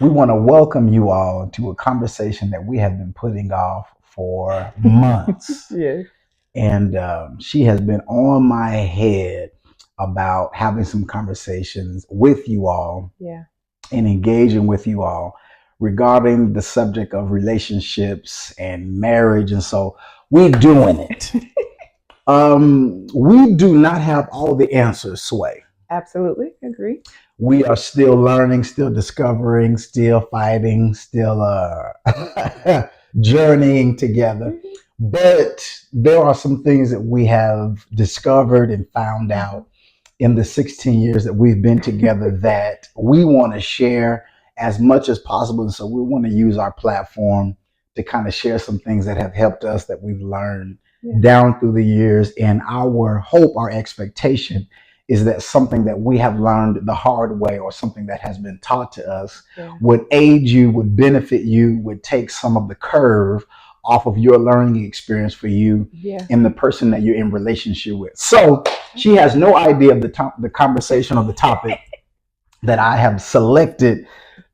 We want to welcome you all to a conversation that we have been putting off for months. Yes. And she has been on my head about having some conversations with you all Yeah. and engaging with you all regarding the subject of relationships and marriage. And so we're doing it. We do not have all the answers, Sway. Absolutely agree. We are still learning, still discovering, still fighting, still journeying together. Mhm. But there are some things that we have discovered and found out in the 16 years that we've been together that we want to share as much as possible. And so we want to use our platform to kind of share some things that have helped us that we've learned Yeah. down through the years. And our hope, our expectation is that something that we have learned the hard way or something that has been taught to us Yeah. would aid you, would benefit you, would take some of the curve off of your learning experience for you Yeah. and the person that you're in relationship with. So she has no idea of the conversation or the topic that I have selected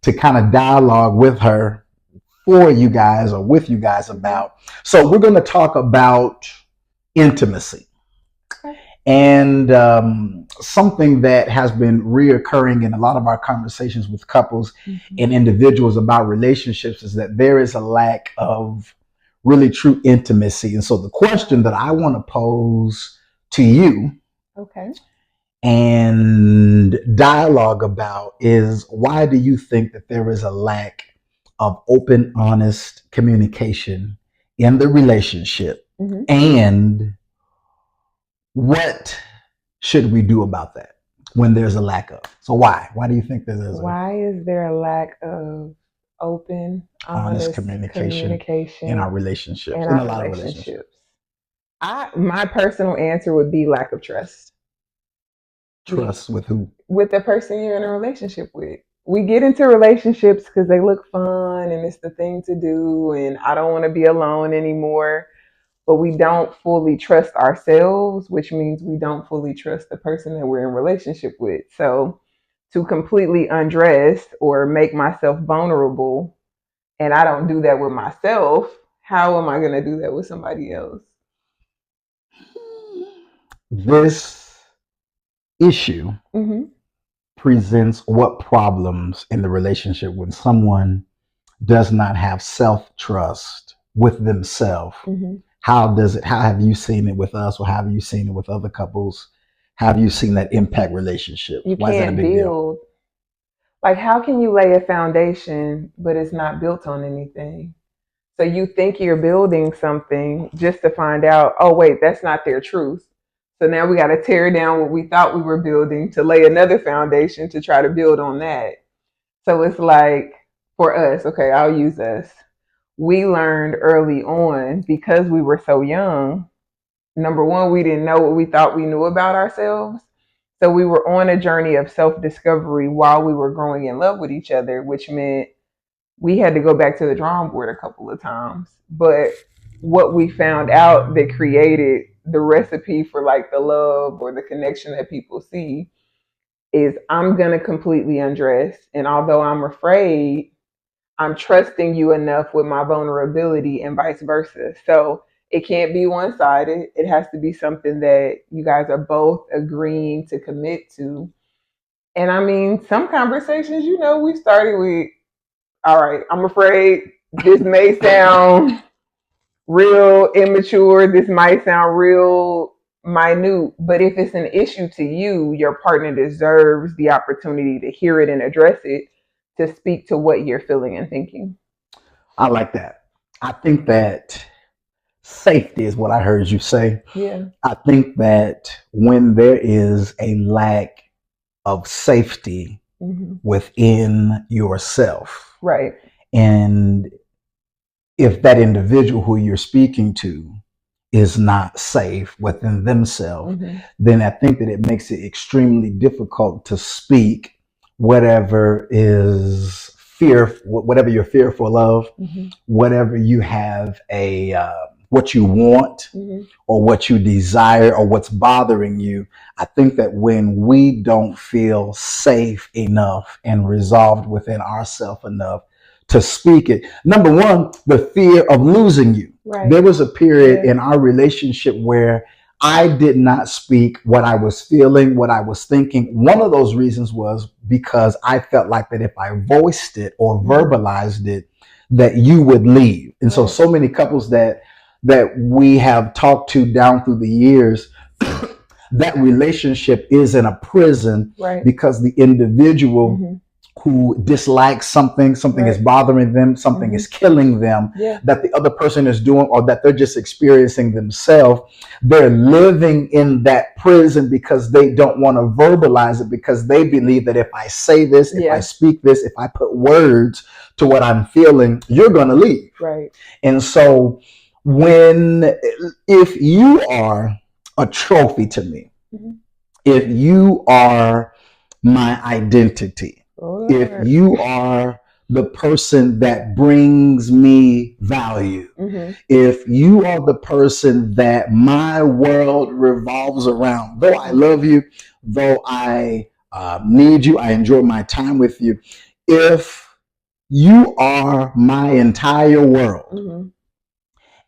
to kind of dialogue with her for you guys or with you guys about. So we're going to talk about intimacy. Okay. And something that has been reoccurring in a lot of our conversations with couples and individuals about relationships is that there is a lack of really true intimacy. And so the question that I want to pose to you Okay. and dialogue about is, why do you think that there is a lack of open, honest communication in the relationship? hmm And what should we do about that when there's a lack of? So why? Why do you think that there's a Why is there a lack of open, honest honest communication in our communication relationships, in in a our lot of relationships? relationships? My personal answer would be lack of trust Trust with who? with the person you're in a relationship with. We get into relationships because they look fun and it's the thing to do, and I don't want to be alone anymore. But we don't fully trust ourselves, which means we don't fully trust the person that we're in relationship with. So to completely undress or make myself vulnerable, and I don't do that with myself, how am I going to do that with somebody else? This issue Mm-hmm. presents what problems in the relationship when someone does not have self trust with themselves? Mm-hmm. How have you seen it with us, or have you seen it with other couples? Have you seen that impact relationships? You Why is that a can't big deal? build, like, how can you lay a foundation, but it's not built on anything? So you think you're building something just to find out, oh, wait, that's not their truth. So now we got to tear down what we thought we were building to lay another foundation to try to build on that. So it's like, for us, okay, I'll use us. We learned early on, because we were so young. Number one, we didn't know what we thought we knew about ourselves. So we were on a journey of self discovery while we were growing in love with each other, which meant we had to go back to the drawing board a couple of times. But what we found out that created the recipe for like the love or the connection that people see is, I'm going to completely undress. And although I'm afraid, I'm trusting you enough with my vulnerability and vice versa. So it can't be one sided. It has to be something that you guys are both agreeing to commit to. And I mean, some conversations, we started with, all right, I'm afraid this may sound real immature. This might sound real minute, but if it's an issue to you, your partner deserves the opportunity to hear it and address it, to speak to what you're feeling and thinking. I like that. I think that safety is what I heard you say. Yeah. I think that when there is a lack of safety hmm within yourself, Right. and if that individual who you're speaking to is not safe within themselves, hmm then I think that it makes it extremely difficult to speak whatever is fear, whatever you're fearful of, hmm whatever you have a what you want Mhm. or what you desire or what's bothering you. I think that when we don't feel safe enough and resolved within ourselves enough to speak it, number one, the fear of losing you. Right. There was a period Yeah. in our relationship where I did not speak what I was feeling, what I was thinking. One of those reasons was because I felt like that if I voiced it or verbalized it, that you would leave. And so, Right. so many couples that we have talked to down through the years, that relationship is in a prison Right. because the individual Mhm. who dislikes something is Right. bothering them, something Mhm. is killing them, Yeah. that the other person is doing or that they're just experiencing themselves. They're living in that prison because they don't want to verbalize it, because they believe that if I say this, if I Yeah. speak this, if I put words to what I'm feeling, you're going to leave. Right. And so if you are a trophy to me, Mhm. if you are my identity, Oh, if Lord. you are the person that brings me value, Mhm. if you are the person that my world revolves around, though I love you, though I need you, I enjoy my time with you, if you are my entire world Mhm.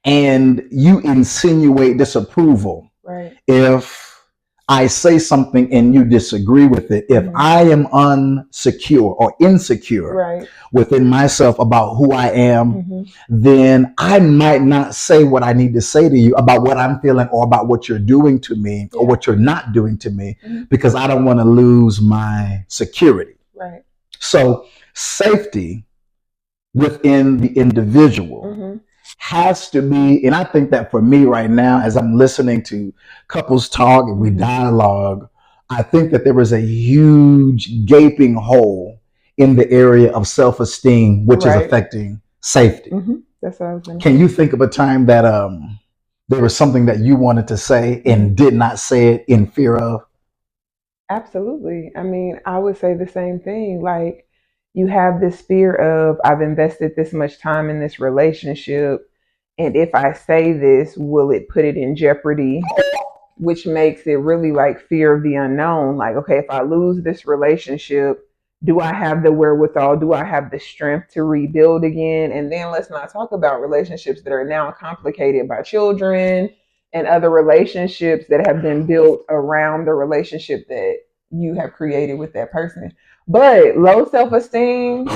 and you insinuate disapproval, Right. if I say something and you disagree with it, if Mhm. I am unsecure or insecure Right. within myself about who I am, Mhm. then I might not say what I need to say to you about what I'm feeling or about what you're doing to me or Yeah. what you're not doing to me, Mhm. because I don't want to lose my security. Right. So safety within the individual Mhm. has to be, and I think that for me right now, as I'm listening to couples talk and we Mhm. dialogue, I think that there is a huge gaping hole in the area of self-esteem, which is Right. affecting safety. Mhm. That's what I was gonna Can say. you think of a time that there was something that you wanted to say and did not say it in fear of? Absolutely. I mean, I would say the same thing. Like, you have this fear of, I've invested this much time in this relationship, and if I say this, will it put it in jeopardy? Which makes it really like fear of the unknown. Like, okay, if I lose this relationship, do I have the wherewithal? Do I have the strength to rebuild again? And then let's not talk about relationships that are now complicated by children and other relationships that have been built around the relationship that you have created with that person. But low self esteem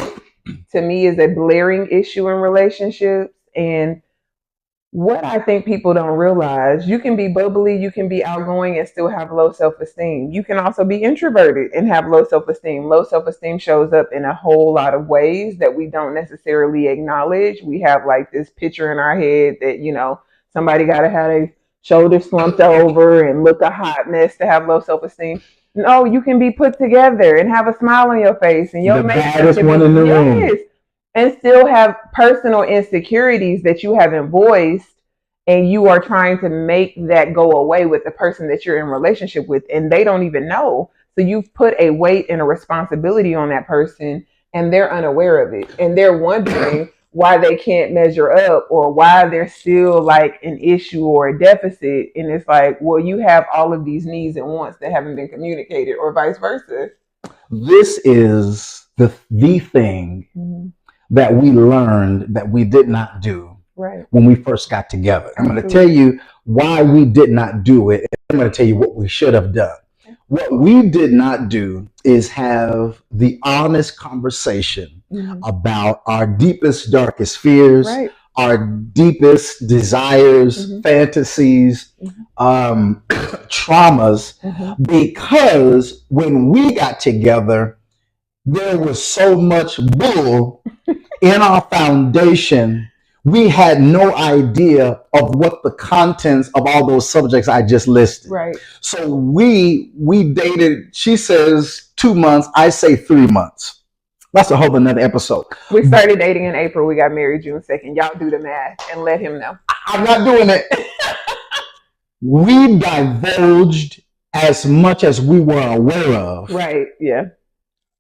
to me is a blaring issue in relationships. And what I think people don't realize, you can be bubbly, you can be outgoing and still have low self esteem. You can also be introverted and have low self esteem. Low self esteem shows up in a whole lot of ways that we don't necessarily acknowledge. We have like this picture in our head that, somebody got to have a shoulder slumped over and look a hot mess to have low self esteem. No, you can be put together and have a smile on your face, and your The makeup baddest can one in the be, room. yes, and still have personal insecurities that you haven't voiced, and you are trying to make that go away with the person that you're in relationship with, and they don't even know. So you've put a weight and a responsibility on that person, and they're unaware of it, and they're wondering why they can't measure up or why there's still like an issue or a deficit. And it's like, well, you have all of these needs and wants that haven't been communicated, or vice versa. This is the thing Mm-hmm. that we learned that we did not do Right. when we first got together. I'm going to Absolutely. tell you why we did not do it. I'm going to tell you what we should have done. What we did not do is have the honest conversation Mm-hmm. about our deepest, darkest fears, Right. our deepest desires, Mm-hmm. fantasies, traumas, Mm-hmm. because when we got together, there was so much bull in our foundation. We had no idea of what the contents of all those subjects I just listed. Right. So we dated, she says 2 months, I say 3 months. That's a whole another episode. We started dating in April. We got married June 2nd. Y'all do the math and let him know. I'm not doing it. We divulged as much as we were aware of. Right. Yeah.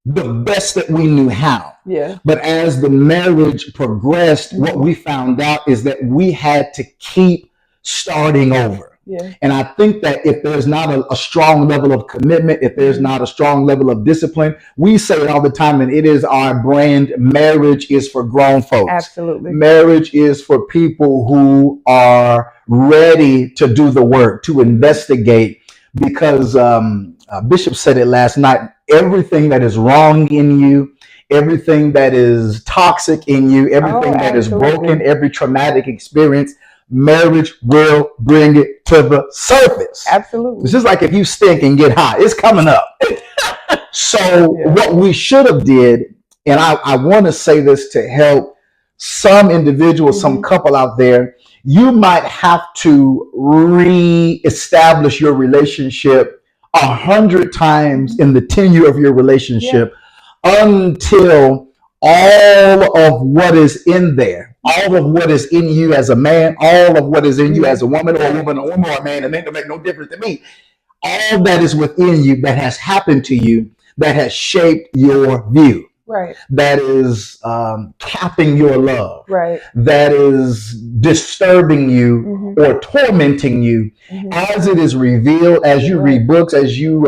The best that we knew how. Yeah. But as the marriage progressed, what we found out is that we had to keep starting over. Yeah. And I think that if there's not a strong level of commitment, if there's not a strong level of discipline, we say it all the time, and it is our brand. Marriage is for grown folks. Absolutely. Marriage is for people who are ready to do the work, to investigate, because Bishop said it last night. Everything that is wrong in you, everything that is toxic in you, everything that is broken, every traumatic experience, marriage will bring it to the surface. Absolutely. It's just like if you stink and get hot, it's coming up. So what we should have did, and I want to say this to help some individuals, some couple out there, you might have to re-establish your relationship 100 times in the tenure of your relationship until all of what is in there, all of what is in you as a man, all of what is in you as a woman, or a woman, or a man, and it don't make no difference to me. All that is within you that has happened to you, that has shaped your view. Right. That is capping your love. Right. That is disturbing you or tormenting you as it is revealed, as you read books, as you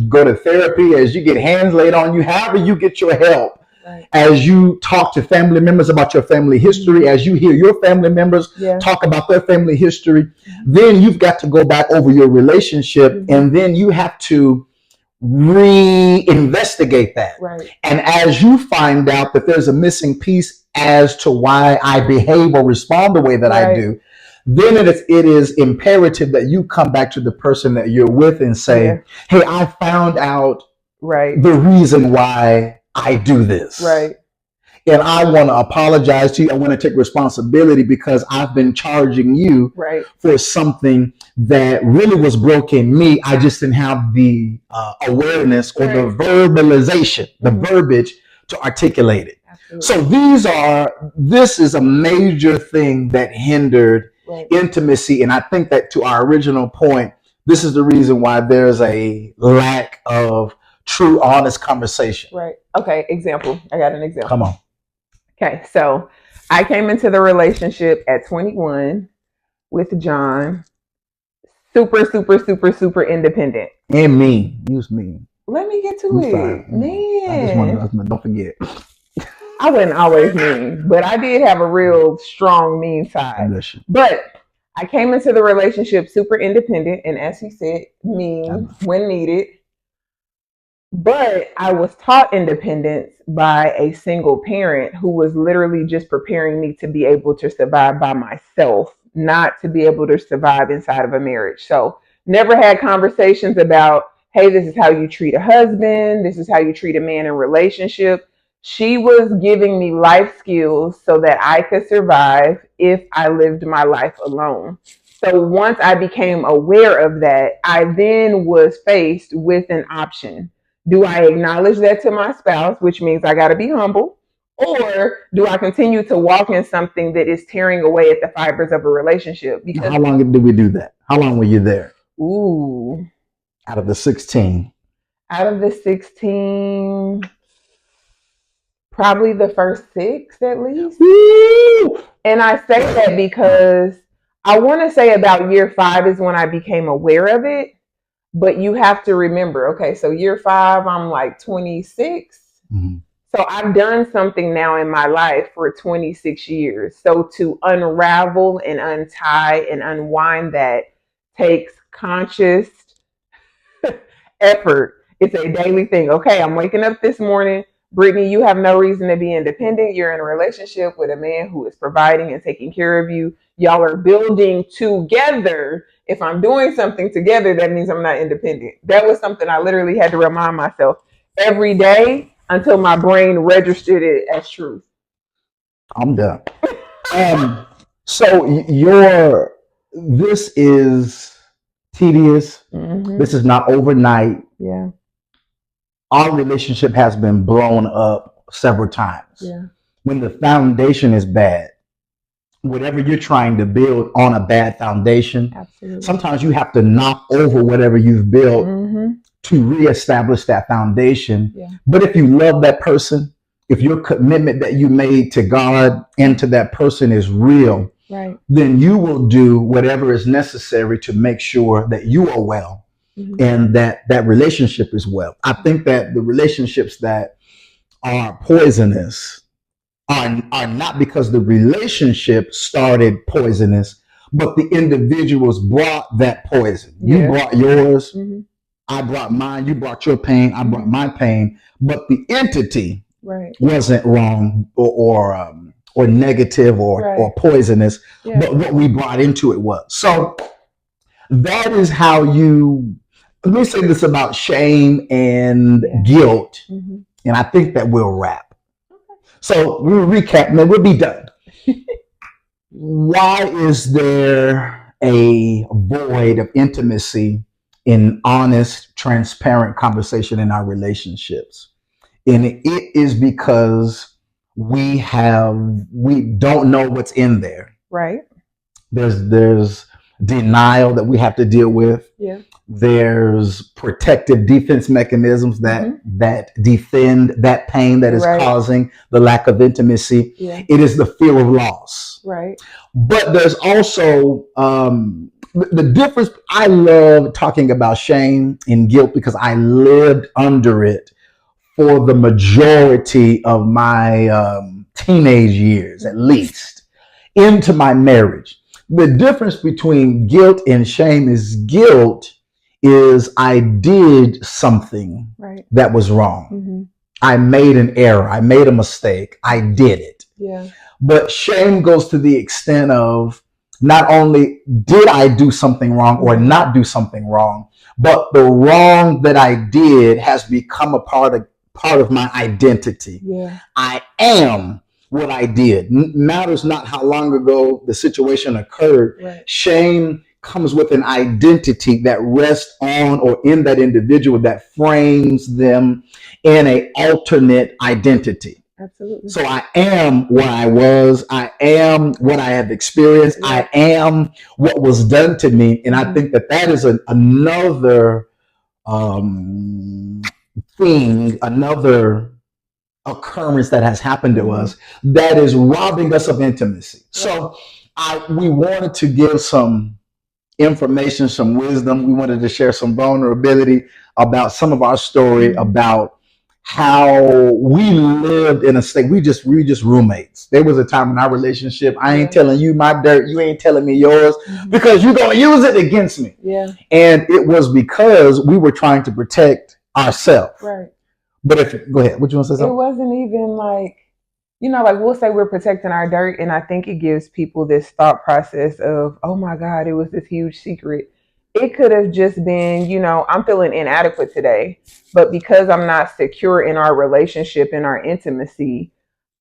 go to therapy, as you get hands laid on you, however you get your help. Right. As you talk to family members about your family history, as you hear your family members talk about their family history, then you've got to go back over your relationship, and then you have to re-investigate that. Right. And as you find out that there's a missing piece as to why I behave or respond the way that I do, then it is imperative that you come back to the person that you're with and say, hey, I found out the reason why I do this. Right. And I want to apologize to you. I want to take responsibility because I've been charging you for something that really was broken in me. I just didn't have the awareness or the verbalization, the verbiage to articulate it. Absolutely. So this is a major thing that hindered intimacy. And I think that, to our original point, this is the reason why there's a lack of true, honest conversation. Right. Okay. Example. I got an example. Come on. Okay. So I came into the relationship at 21 with John. Super independent. And mean. Use mean. Let me get to it. Man. I just want to, don't forget. I wasn't always mean, but I did have a real strong mean side. But I came into the relationship super independent, and as he said, mean when needed. But I was taught independence by a single parent who was literally just preparing me to be able to survive by myself, not to be able to survive inside of a marriage. So never had conversations about, hey, this is how you treat a husband. This is how you treat a man in a relationship. She was giving me life skills so that I could survive if I lived my life alone. So once I became aware of that, I then was faced with an option. Do I acknowledge that to my spouse, which means I got to be humble, or do I continue to walk in something that is tearing away at the fibers of a relationship? Because how long did we do that? How long were you there? Ooh. Out of the 16. Out of the 16, probably the first 6 at least. Woo! And I say that because I want to say about year 5 is when I became aware of it. But you have to remember, okay, so year 5, I'm like 26. So I've done something now in my life for 26 years. So to unravel and untie and unwind that takes conscious effort. It's a daily thing. Okay, I'm waking up this morning. Brittany, you have no reason to be independent. You're in a relationship with a man who is providing and taking care of you. Y'all are building together. If I'm doing something together, that means I'm not independent. That was something I literally had to remind myself every day until my brain registered it as truth. I'm done. So this is tedious. This is not overnight. Yeah. Our relationship has been blown up several times. Yeah. When the foundation is bad, whatever you're trying to build on a bad foundation, sometimes you have to knock over whatever you've built to reestablish that foundation. Yeah. But if you love that person, if your commitment that you made to God and to that person is real, Right. then you will do whatever is necessary to make sure that you are well Mhm. and that relationship is well. I think that the relationships that are poisonous are not because the relationship started poisonous, but the individuals brought that poison. You Yeah. brought yours, Mhm. I brought mine, you brought your pain, I brought my pain, but the entity Right. wasn't wrong or negative or Right. poisonous, Yeah. but what we brought into it was. So that is how you. Let me say this about shame and Yeah. guilt, Mhm. and I think that we'll wrap. So we'll recap, and then we'll be done. Why is there a void of intimacy in honest, transparent conversation in our relationships? And it is because we don't know what's in there. Right. There's denial that we have to deal with. Yeah. There's protective defense mechanisms that Mhm. that defend that pain that is Right. causing the lack of intimacy. Yeah. It is the fear of loss. Right. But there's also the difference. I love talking about shame and guilt because I lived under it for the majority of my teenage years, at least, into my marriage. The difference between guilt and shame is guilt is I did something Right. that was wrong. Mhm. I made an error. I made a mistake. I did it. Yeah. But shame goes to the extent of not only did I do something wrong or not do something wrong, but the wrong that I did has become a part of my identity. Yeah. I am what I did. Matters not how long ago the situation occurred. Right. Shame comes with an identity that rests on or in that individual that frames them in an alternate identity. Absolutely. So I am what I was. I am what I have experienced. Yeah. I am what was done to me. And I think that is another thing, another occurrence that has happened to us that is robbing us of intimacy. So we wanted to give some information, some wisdom. We wanted to share some vulnerability about some of our story, about how we lived in a state. We just roommates. There was a time in our relationship, I ain't telling you my dirt, you ain't telling me yours, because you're gonna use it against me. Yeah. And it was because we were trying to protect ourselves. Right. But go ahead. What you want to say? It wasn't even like, like we'll say we're protecting our dirt, and I think it gives people this thought process of, oh my God, it was this huge secret. It could have just been, I'm feeling inadequate today, but because I'm not secure in our relationship, in our intimacy,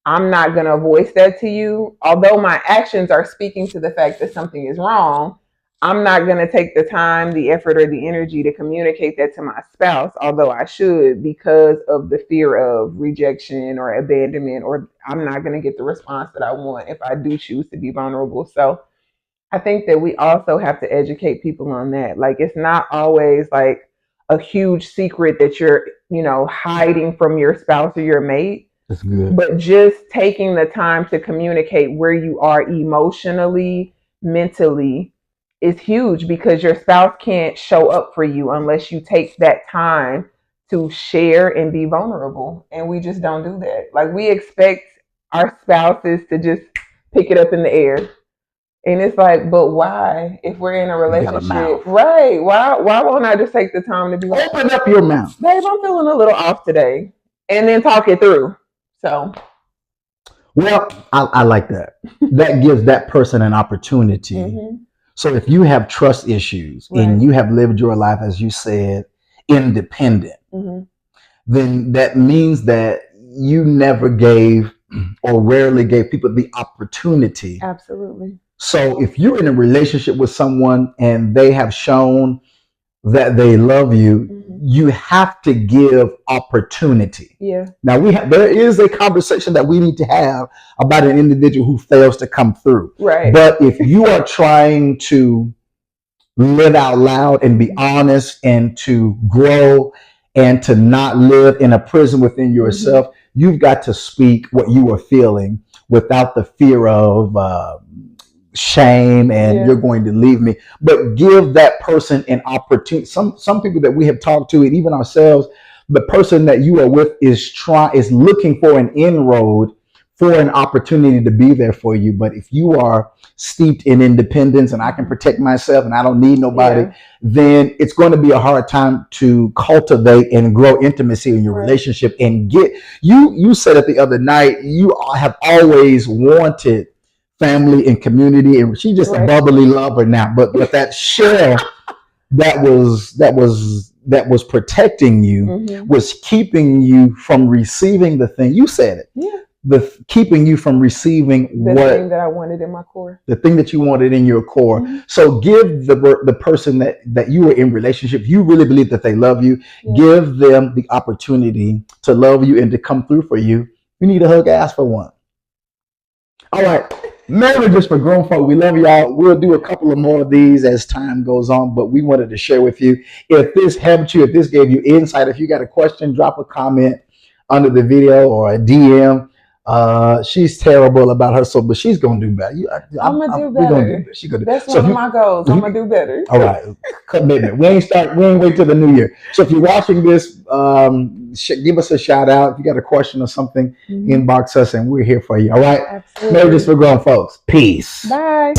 I'm not going to voice that to you. Although my actions are speaking to the fact that something is wrong, I'm not going to take the time, the effort, or the energy to communicate that to my spouse, although I should, because of the fear of rejection or abandonment, or I'm not going to get the response that I want if I do choose to be vulnerable. So I think that we also have to educate people on that. Like, it's not always like a huge secret that you're, hiding from your spouse or your mate. That's good. But just taking the time to communicate where you are emotionally, mentally, is huge, because your spouse can't show up for you unless you take that time to share and be vulnerable. And we just don't do that. Like, we expect our spouses to just pick it up in the air. And it's like, but why? If we're in a relationship, right? Why won't I just take the time to be like, open up your mouth, babe, I'm feeling a little off today, and then talk it through. So, well, I like that. That gives that person an opportunity. So if you have trust issues and you have lived your life, as you said, independent, then that means that you never gave or rarely gave people the opportunity. Absolutely. So if you're in a relationship with someone and they have shown that they love you, you have to give opportunity. Yeah. Now there is a conversation that we need to have about an individual who fails to come through. Right. But if you are trying to live out loud and be honest and to grow and to not live in a prison within yourself, you've got to speak what you are feeling without the fear of shame and Yeah. you're going to leave me. But give that person an opportunity. Some people that we have talked to, and even ourselves, the person that you are with is looking for an inroad, for an opportunity to be there for you. But if you are steeped in independence and I can protect myself and I don't need nobody, Yeah. then it's going to be a hard time to cultivate and grow intimacy in your Right. relationship. And you said it the other night, you have always wanted family and community, and she's just a Right. bubbly lover now. But that shell that was protecting you Mhm. was keeping you from receiving the thing. You said it. Yeah. Keeping you from receiving The thing that I wanted in my core. the thing that you wanted in your core. Mhm. So give the person that you are in relationship, you really believe that they love you, Yeah. give them the opportunity to love you and to come through for you. You need a hug, ask for one. All right. Marriages for Grown Folk. We love y'all. We'll do a couple of more of these as time goes on, but we wanted to share with you. If this helped you, if this gave you insight, if you got a question, drop a comment under the video or a DM. She's terrible about her, but she's gonna do better. I'm gonna do we're gonna better. do better. She's gonna do. That's So one of my goals. I'm gonna do better. all right, commitment. We ain't wait till the new year. So if you're watching this, give us a shout out. If you got a question or something, Mhm. inbox us and we're here for you. All right. Absolutely. Marriages for Grown Folks. Peace. Bye.